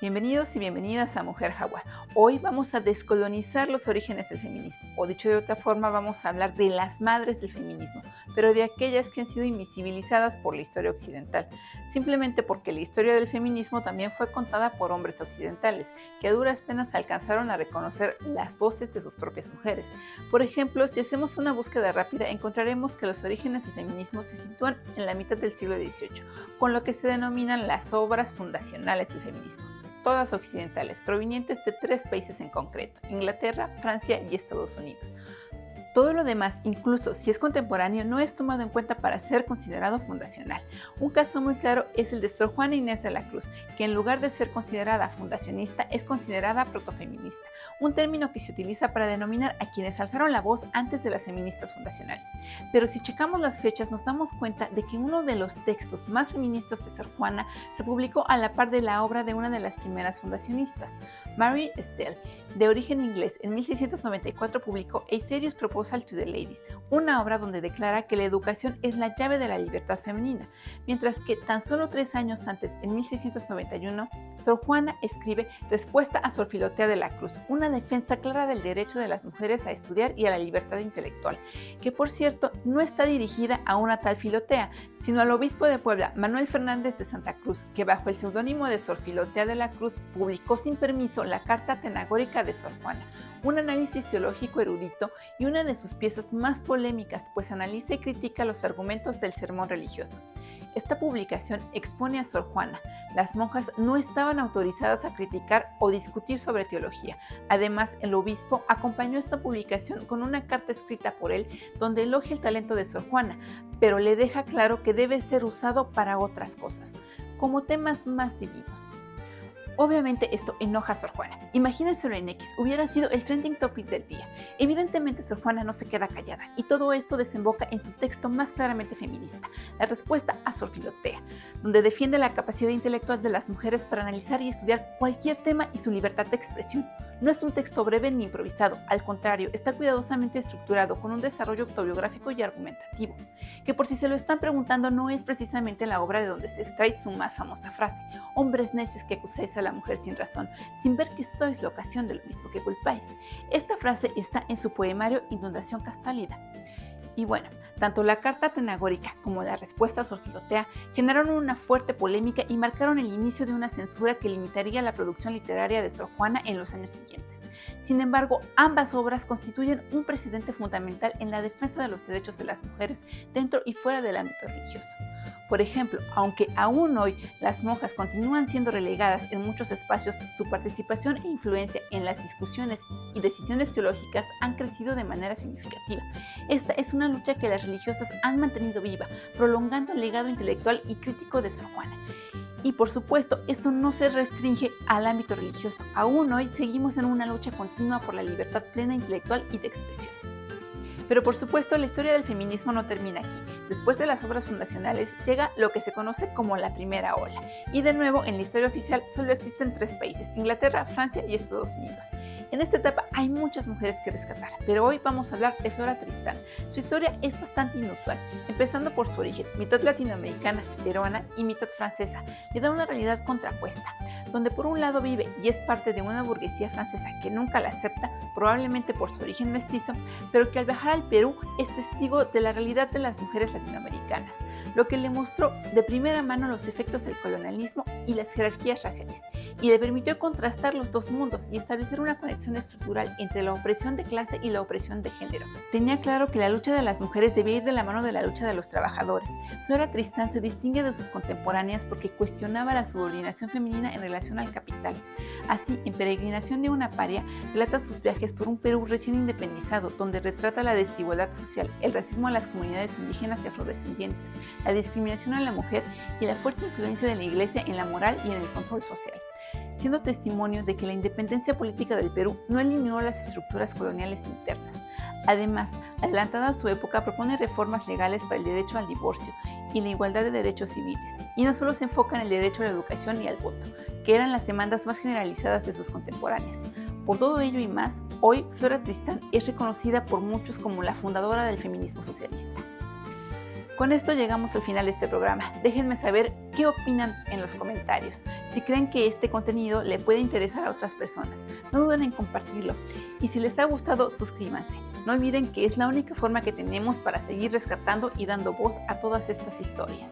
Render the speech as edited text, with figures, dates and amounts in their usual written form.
Bienvenidos y bienvenidas a Mujer Jaguar. Hoy vamos a descolonizar los orígenes del feminismo, o dicho de otra forma, vamos a hablar de las madres del feminismo, pero de aquellas que han sido invisibilizadas por la historia occidental, simplemente porque la historia del feminismo también fue contada por hombres occidentales, que a duras penas alcanzaron a reconocer las voces de sus propias mujeres. Por ejemplo, si hacemos una búsqueda rápida, encontraremos que los orígenes del feminismo se sitúan en la mitad del siglo XVIII, con lo que se denominan las obras fundacionales del feminismo, todas occidentales, provenientes de tres países en concreto: Inglaterra, Francia y Estados Unidos. Todo lo demás, incluso si es contemporáneo, no es tomado en cuenta para ser considerado fundacional. Un caso muy claro es el de Sor Juana Inés de la Cruz, que en lugar de ser considerada fundacionista, es considerada protofeminista, un término que se utiliza para denominar a quienes alzaron la voz antes de las feministas fundacionales. Pero si checamos las fechas, nos damos cuenta de que uno de los textos más feministas de Sor Juana se publicó a la par de la obra de una de las primeras fundacionistas. Mary Stell, de origen inglés, en 1694 publicó A Serious Proposal to the Ladies, una obra donde declara que la educación es la llave de la libertad femenina, mientras que tan solo 3 años antes, en 1691, Sor Juana escribe Respuesta a Sor Filotea de la Cruz, una defensa clara del derecho de las mujeres a estudiar y a la libertad intelectual, que por cierto no está dirigida a una tal Filotea, sino al obispo de Puebla, Manuel Fernández de Santa Cruz, que bajo el seudónimo de Sor Filotea de la Cruz publicó sin permiso la Carta Atenagórica de Sor Juana, un análisis teológico erudito y una de sus piezas más polémicas, pues analiza y critica los argumentos del sermón religioso. Esta publicación expone a Sor Juana. Las monjas no estaban autorizadas a criticar o discutir sobre teología. Además, el obispo acompañó esta publicación con una carta escrita por él donde elogia el talento de Sor Juana, pero le deja claro que debe ser usado para otras cosas, como temas más divinos. Obviamente esto enoja a Sor Juana. Imagínenselo en X, hubiera sido el trending topic del día. Evidentemente Sor Juana no se queda callada y todo esto desemboca en su texto más claramente feminista, la respuesta a Sor Filotea, donde defiende la capacidad intelectual de las mujeres para analizar y estudiar cualquier tema y su libertad de expresión. No es un texto breve ni improvisado, al contrario, está cuidadosamente estructurado con un desarrollo autobiográfico y argumentativo, que por si se lo están preguntando no es precisamente la obra de donde se extrae su más famosa frase: hombres necios que acusáis a la mujer sin razón, sin ver que sois la ocasión de lo mismo que culpáis. Esta frase está en su poemario Inundación Castálida. Y bueno, tanto la carta atenagórica como la respuesta a Sor Filotea generaron una fuerte polémica y marcaron el inicio de una censura que limitaría la producción literaria de Sor Juana en los años siguientes. Sin embargo, ambas obras constituyen un precedente fundamental en la defensa de los derechos de las mujeres dentro y fuera del ámbito religioso. Por ejemplo, aunque aún hoy las monjas continúan siendo relegadas en muchos espacios, su participación e influencia en las discusiones y decisiones teológicas han crecido de manera significativa. Esta es una lucha que las religiosas han mantenido viva, prolongando el legado intelectual y crítico de Sor Juana. Y por supuesto, esto no se restringe al ámbito religioso. Aún hoy seguimos en una lucha continua por la libertad plena intelectual y de expresión. Pero por supuesto, la historia del feminismo no termina aquí. Después de las obras fundacionales llega lo que se conoce como la primera ola. Y de nuevo, en la historia oficial solo existen 3 países: Inglaterra, Francia y Estados Unidos. En esta etapa hay muchas mujeres que rescatar, pero hoy vamos a hablar de Flora Tristán. Su historia es bastante inusual, empezando por su origen, mitad latinoamericana, peruana y mitad francesa. Le da una realidad contrapuesta, donde por un lado vive y es parte de una burguesía francesa que nunca la acepta, probablemente por su origen mestizo, pero que al viajar al Perú es testigo de la realidad de las mujeres latinoamericanas, lo que le mostró de primera mano los efectos del colonialismo y las jerarquías raciales, y le permitió contrastar los dos mundos y establecer una conexión estructural entre la opresión de clase y la opresión de género. Tenía claro que la lucha de las mujeres debía ir de la mano de la lucha de los trabajadores. Flora Tristán se distingue de sus contemporáneas porque cuestionaba la subordinación femenina en relación al capital. Así, en Peregrinación de una paria, relata sus viajes por un Perú recién independizado, donde retrata la desigualdad social, el racismo a las comunidades indígenas y afrodescendientes, la discriminación a la mujer y la fuerte influencia de la Iglesia en la moral y en el control social, siendo testimonio de que la independencia política del Perú no eliminó las estructuras coloniales internas. Además, adelantada a su época, propone reformas legales para el derecho al divorcio y la igualdad de derechos civiles, y no solo se enfoca en el derecho a la educación y al voto, que eran las demandas más generalizadas de sus contemporáneas. Por todo ello y más, hoy Flora Tristán es reconocida por muchos como la fundadora del feminismo socialista. Con esto llegamos al final de este programa. Déjenme saber qué opinan en los comentarios. Si creen que este contenido le puede interesar a otras personas, no duden en compartirlo. Y si les ha gustado, suscríbanse. No olviden que es la única forma que tenemos para seguir rescatando y dando voz a todas estas historias.